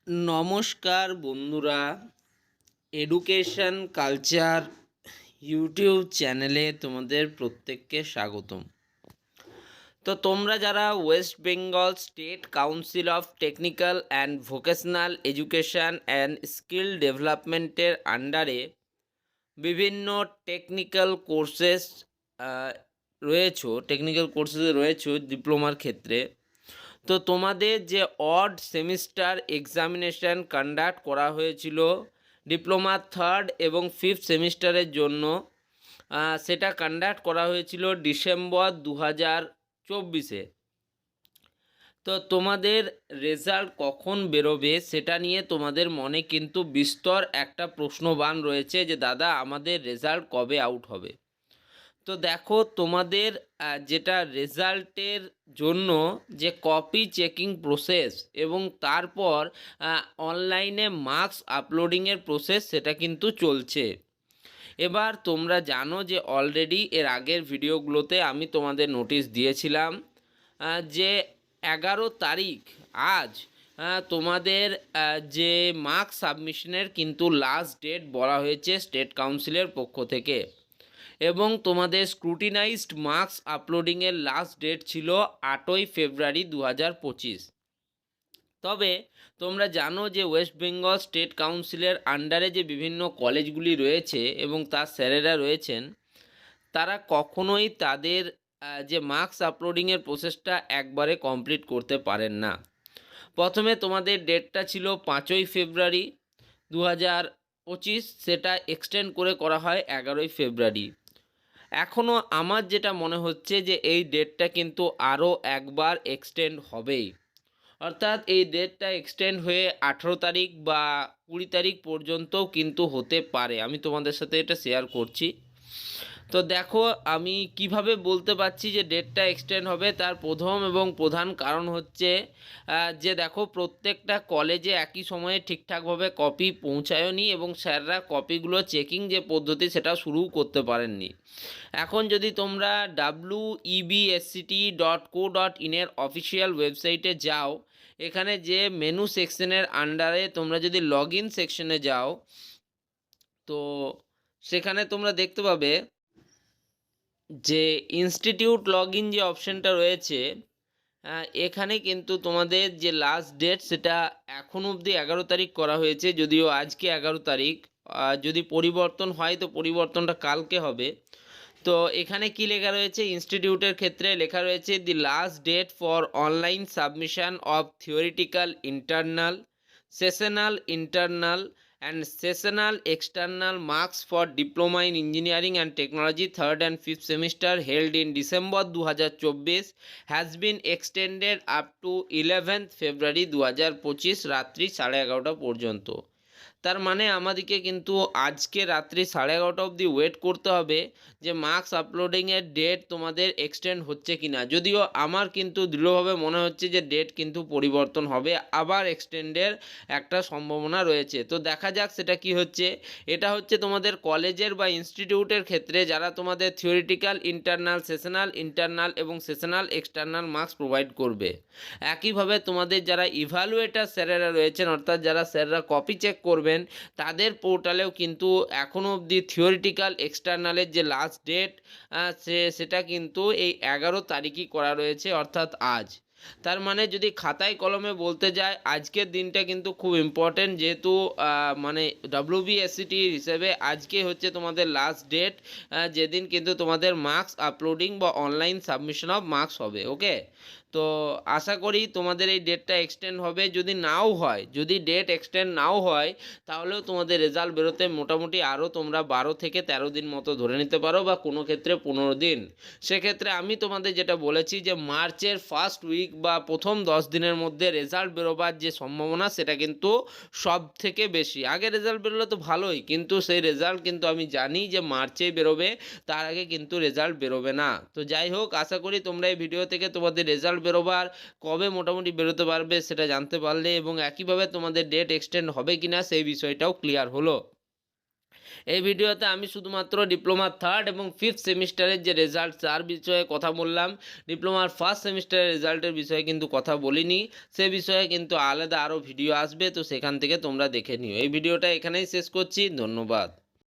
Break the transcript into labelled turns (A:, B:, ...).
A: নমস্কার বন্ধুরা, education culture YouTube চ্যানেলে তোমাদের প্রত্যেককে স্বাগতম। তো তোমরা যারা West Bengal state council of technical and vocational education and skill ডেভেলপমেন্টের আন্ডারে বিভিন্ন টেকনিক্যাল কোর্সেস রয়েছো ডিপ্লোমার ক্ষেত্রে, তো তোমাদের যে অড সেমিস্টার এক্সামিনেশান কন্ডাক্ট করা হয়েছিল ডিপ্লোমা থার্ড এবং ফিফথ সেমিস্টারের জন্য, সেটা কন্ডাক্ট করা হয়েছিল ডিসেম্বর 2024-এ। তো তোমাদের রেজাল্ট কখন বেরোবে সেটা নিয়ে তোমাদের মনে কিন্তু বিস্তর একটা প্রশ্নবাণ রয়েছে যে দাদা আমাদের রেজাল্ট কবে আউট হবে। তো দেখো, তোমাদের যেটা রেজাল্টের জন্য যে কপি চেকিং প্রসেস এবং তারপর অনলাইনে মার্কস আপলোডিংয়ের প্রসেস সেটা কিন্তু চলছে। এবার তোমরা জানো যে অলরেডি এর আগের ভিডিওগুলোতে আমি তোমাদের নোটিশ দিয়েছিলাম যে 11 তারিখ আজ তোমাদের যে মার্কস সাবমিশনের কিন্তু লাস্ট ডেট বলা হয়েছে স্টেট কাউন্সিলের পক্ষ থেকে, এবং তোমাদের স্ক্রুটিনাইজড মার্কস আপলোডিংয়ের লাস্ট ডেট ছিল 8ই ফেব্রুয়ারি 2025। তবে তোমরা জানো যে ওয়েস্ট বেঙ্গল স্টেট কাউন্সিলের আন্ডারে যে বিভিন্ন কলেজগুলি রয়েছে এবং তার স্যারেরা রয়েছেন, তারা কখনোই তাদের যে মার্কস আপলোডিংয়ের প্রসেসটা একবারে কমপ্লিট করতে পারেন না। প্রথমে তোমাদের ডেটটা ছিল 5ই ফেব্রুয়ারি 2025, সেটা এক্সটেন্ড করে করা হয় 11ই ফেব্রুয়ারি। এখনও আমার যেটা মনে হচ্ছে যে এই ডেটটা কিন্তু আরও একবার এক্সটেন্ড হবেই, অর্থাৎ এই ডেটটা এক্সটেন্ড হয়ে 18 তারিখ বা 20 তারিখ পর্যন্তও কিন্তু হতে পারে। আমি তোমাদের সাথে এটা শেয়ার করছি। তো দেখো, আমি কিভাবে বলতে পারছি যে ডেটটা এক্সটেন্ড হবে, তার প্রথম এবং প্রধান কারণ হচ্ছে যে দেখো, প্রত্যেকটা কলেজে একই সময়ে ঠিকঠাকভাবে কপি পৌঁছায়নি এবং স্যাররা কপিগুলো চেকিং যে পদ্ধতি সেটা শুরুও করতে পারেননি। এখন যদি তোমরা websct.co.in এর অফিসিয়াল ওয়েবসাইটে যাও, এখানে যে মেনু সেকশনের আন্ডারে তোমরা যদি লগ ইন সেকশনে যাও, তো সেখানে তোমরা দেখতে পাবে যে ইনস্টিটিউট লগ ইন যে অপশানটা রয়েছে, এখানে কিন্তু তোমাদের যে লাস্ট ডেট সেটা এখন অবধি 11 তারিখ করা হয়েছে, যদিও আজকে 11 তারিখ। যদি পরিবর্তন হয় তো পরিবর্তনটা কালকে হবে। তো এখানে কি লেখা রয়েছে, ইনস্টিটিউটের ক্ষেত্রে লেখা রয়েছে the last date for online submission of theoretical internal, sessional internal and seasonal external marks for diploma in engineering and technology third and fifth semester held in December 2024 has been extended up to 11th February 2025 রাত্রি 11:30 পর্যন্ত। তার মানে আমাদেরকে কিন্তু আজকে রাত্রি 11:30 অবধি wait করতে হবে যে মার্কস আপলোডিংয়ের ডেট তোমাদের এক্সটেন্ড হচ্ছে কি না। যদিও আমার কিন্তু দৃঢ়ভাবে মনে হচ্ছে যে ডেট কিন্তু পরিবর্তন হবে, আবার এক্সটেন্ডের একটা সম্ভাবনা রয়েছে। তো দেখা যাক সেটা কি হচ্ছে। এটা হচ্ছে তোমাদের কলেজের বা ইনস্টিটিউটের ক্ষেত্রে যারা তোমাদের থিওরিটিক্যাল ইন্টারনাল, সেশনাল ইন্টারনাল এবং সেশনাল এক্সটার্নাল মার্কস প্রোভাইড করবে। একইভাবে তোমাদের যারা ইভ্যালুয়েটার স্যারেরা রয়েছেন, অর্থাৎ যারা স্যাররা কপি চেক করবেন, তাদের পোর্টালেও কিন্তু এখনও অবধি থিওরিটিক্যাল এক্সটার্নালের যে লাস্ট ডেট সেটা কিন্তু এই 11 তারিখই করা রয়েছে, অর্থাৎ আজ। তার মানে যদি খাতায় কলমে বলতে যায়, আজকের দিনটা কিন্তু খুব ইম্পর্টেন্ট, যেহেতু মানে WBSCT হিসেবে আজকে হচ্ছে তোমাদের লাস্ট ডেট, যেদিন কিন্তু তোমাদের মার্কস আপলোডিং বা অনলাইন সাবমিশন অফ মার্কস হবে। ওকে, তো আশা করি তোমাদের এই ডেটটা এক্সটেন্ড হবে। যদি নাও হয়, যদি ডেট এক্সটেন্ড নাও হয়, তাহলেও তোমাদের রেজাল্ট বেরোতে মোটামুটি আরও তোমরা 12 থেকে 13 দিন মতো ধরে নিতে পারো, বা কোনো ক্ষেত্রে 15 দিন। সেক্ষেত্রে আমি তোমাদের যেটা বলেছি যে মার্চের ফার্স্ট উইক বা প্রথম 10 দিনের মধ্যে রেজাল্ট বেরোবার যে সম্ভাবনা সেটা কিন্তু সব থেকে বেশি। আগে রেজাল্ট বেরোলে তো ভালোই, কিন্তু সেই রেজাল্ট কিন্তু আমি জানি যে মার্চেই বেরোবে, তার আগে কিন্তু রেজাল্ট বেরোবে না। তো যাই হোক, আশা করি তোমরা এই ভিডিও থেকে তোমাদের রেজাল্ট বেরোবার কবে মোটামুটি বেরোতে পারবে সেটা জানতে পারলে, এবং একইভাবে তোমাদের ডেট এক্সটেন্ড হবে কিনা সেই বিষয়টাও ক্লিয়ার হলো। এই ভিডিওতে আমি শুধুমাত্র ডিপ্লোমা 3rd এবং 5th সেমিস্টারের যে রেজাল্ট তার বিষয়ে কথা বললাম। ডিপ্লোমার 1st সেমিস্টারের রেজাল্টের বিষয়ে কিন্তু কথা বলিনি, সে বিষয়ে কিন্তু আলাদা আরও ভিডিও আসবে, তো সেখান থেকে তোমরা দেখে নিও। এই ভিডিওটা এখানেই শেষ করছি, ধন্যবাদ।